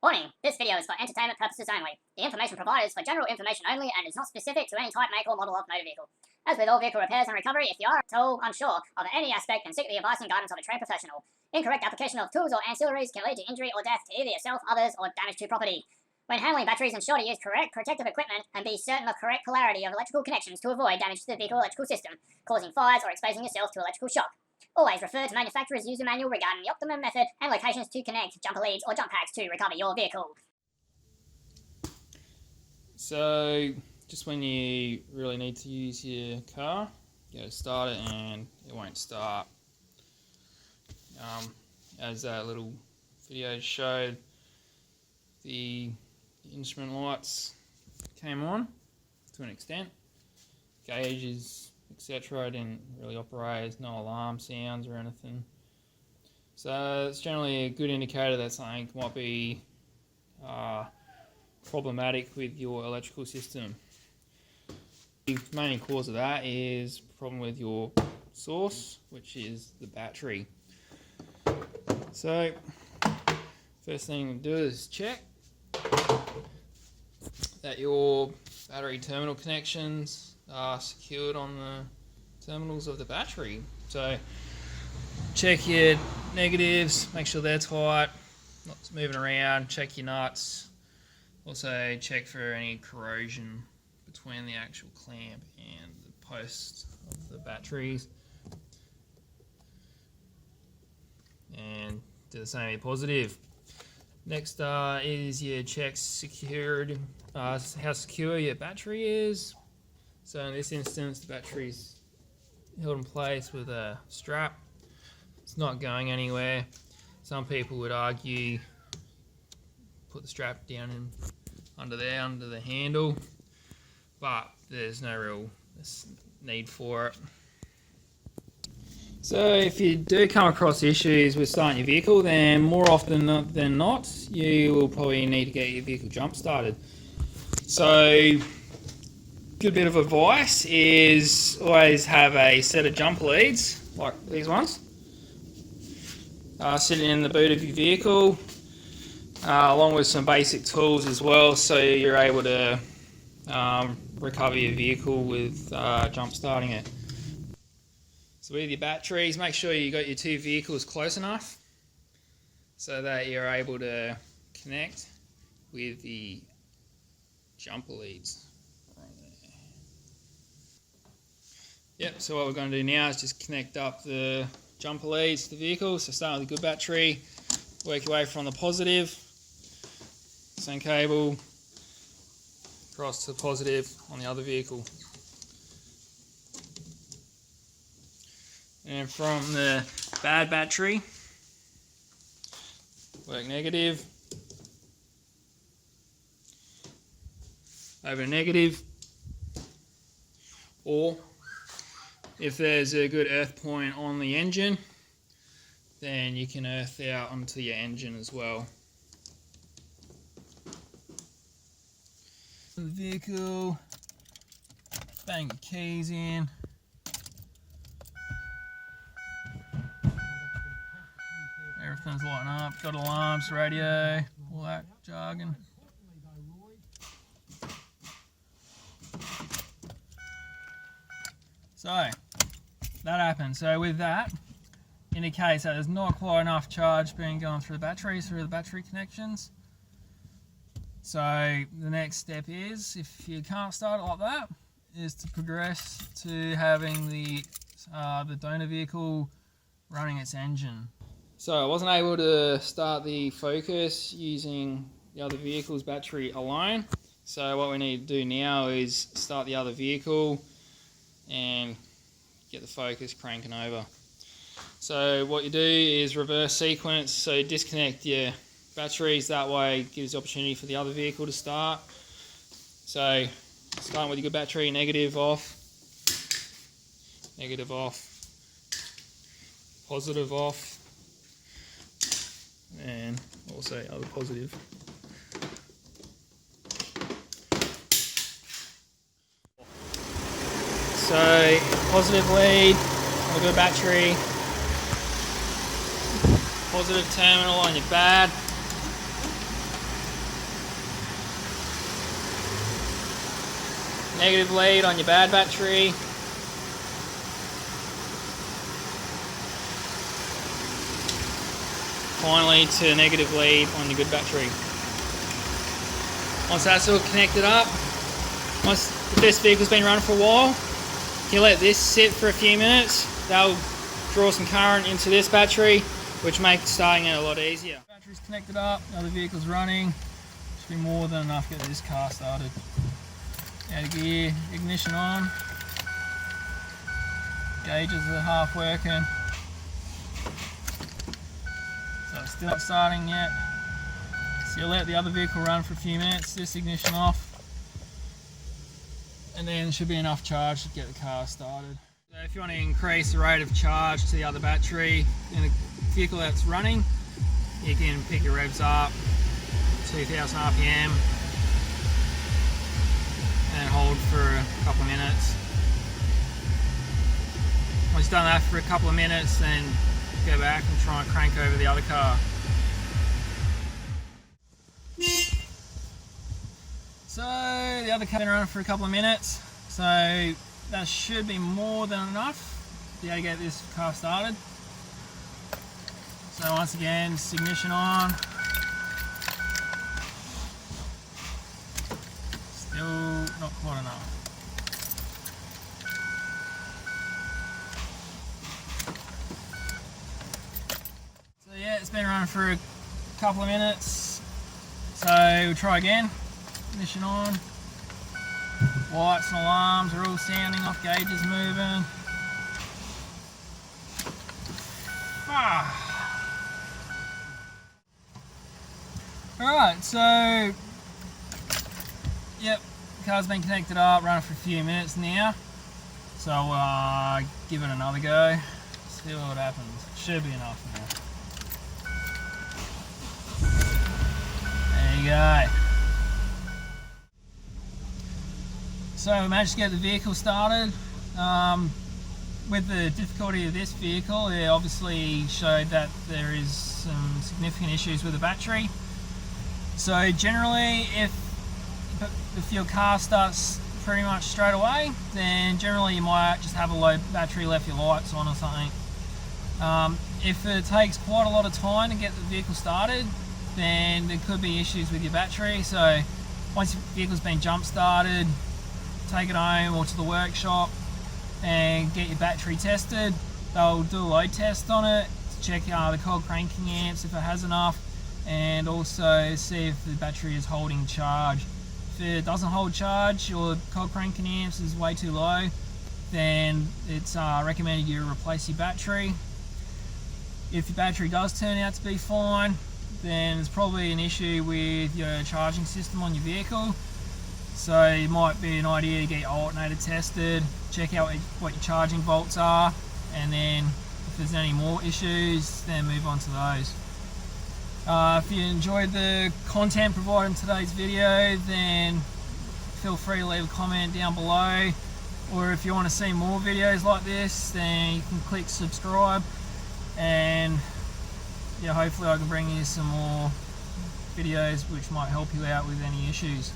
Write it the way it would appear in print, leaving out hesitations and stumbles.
Warning, this video is for entertainment purposes only. The information provided is for general information only and is not specific to any type, make, or model of motor vehicle. As with all vehicle repairs and recovery, if you are at all unsure of any aspect, then seek the advice and guidance of a trained professional. Incorrect application of tools or ancillaries can lead to injury or death to either yourself, others, or damage to property. When handling batteries, ensure to use correct protective equipment and be certain of correct polarity of electrical connections to avoid damage to the vehicle electrical system, causing fires or exposing yourself to electrical shock. Always refer to manufacturer's user manual regarding the optimum method and locations to connect jumper leads or jump packs to recover your vehicle. So, just when you really need to use your car, you go to start it and it won't start. As that little video showed, the instrument lights came on to an extent. Gauges, etc. didn't really operate. There's no alarm sounds or anything. So it's generally a good indicator that something might be problematic with your electrical system. The main cause of that is a problem with your source, which is the battery. So first thing to do is check that your battery terminal connections are secured on the terminals of the battery. So check your negatives, make sure they're tight, not moving around, check your nuts. Also check for any corrosion between the actual clamp and the post of the batteries. And do the same positive. Next is your check secured, how secure your battery is. So in this instance, the battery's held in place with a strap. It's not going anywhere. Some people would argue put the strap down in under there, under the handle, but there's no real need for it. So if you do come across issues with starting your vehicle, then more often than not, you will probably need to get your vehicle jump started. So good bit of advice is always have a set of jumper leads, like these ones, sitting in the boot of your vehicle, along with some basic tools as well, so you're able to recover your vehicle with jump starting it. So with your batteries, make sure you got your two vehicles close enough so that you're able to connect with the jumper leads right there. Yep, so what we're going to do now is just connect up the jumper leads to the vehicle. So start with a good battery, work your way from the positive, same cable, across to the positive on the other vehicle. And from the bad battery, work negative, over negative, or if there's a good earth point on the engine, then you can earth out onto your engine as well. The vehicle, bang the keys in. Everything's lighting up, got alarms, radio, all that jargon. So, that happens. So with that, indicates that there's not quite enough charge being going through the batteries, through the battery connections. So the next step is, if you can't start it like that, is to progress to having the donor vehicle running its engine. So I wasn't able to start the Focus using the other vehicle's battery alone. So what we need to do now is start the other vehicle and get the Focus cranking over. So what you do is reverse sequence, so disconnect your batteries, that way it gives the opportunity for the other vehicle to start. So starting with your good battery, negative off, positive off, and also other positive. So positive lead on a good battery, positive terminal on your bad, negative lead on your bad battery. Finally to negative lead on your good battery. Once that's all connected up, once this vehicle's been running for a while, you let this sit for a few minutes. That'll draw some current into this battery, which makes starting it a lot easier. Battery's connected up, the other vehicle's running. Should be more than enough to get this car started. Out of gear, ignition on. Gauges are half working. So it's still not starting yet. So you let the other vehicle run for a few minutes, this ignition off. And then there should be enough charge to get the car started. So if you want to increase the rate of charge to the other battery in a vehicle that's running, you can pick your revs up 2000 RPM and hold for a couple of minutes. Once you've done that for a couple of minutes, then go back and try and crank over the other car. So the other car's been running for a couple of minutes, so that should be more than enough to get this car started. So once again, just ignition on. Still not quite enough. So yeah, it's been running for a couple of minutes. So we'll try again. Ignition on. Lights and alarms are all sounding off, gauges moving. Alright, so yep, the car's been connected up, running for a few minutes now. So give it another go, see what happens. Should be enough now. There you go. So we managed to get the vehicle started. With the difficulty of this vehicle, it obviously showed that there is some significant issues with the battery. So generally, if your car starts pretty much straight away, then generally you might just have a low battery, left your lights on or something. If it takes quite a lot of time to get the vehicle started, then there could be issues with your battery. So once your vehicle's been jump started, take it home or to the workshop and get your battery tested. They'll do a load test on it to check the cold cranking amps if it has enough, and also see if the battery is holding charge. If it doesn't hold charge or cold cranking amps is way too low, then it's recommended you replace your battery. If your battery does turn out to be fine, then it's probably an issue with your charging system on your vehicle. So it might be an idea to get your alternator tested, check out what your charging volts are, and then if there's any more issues, then move on to those. If you enjoyed the content provided in today's video, then feel free to leave a comment down below. Or if you want to see more videos like this, then you can click subscribe, and yeah, hopefully I can bring you some more videos which might help you out with any issues.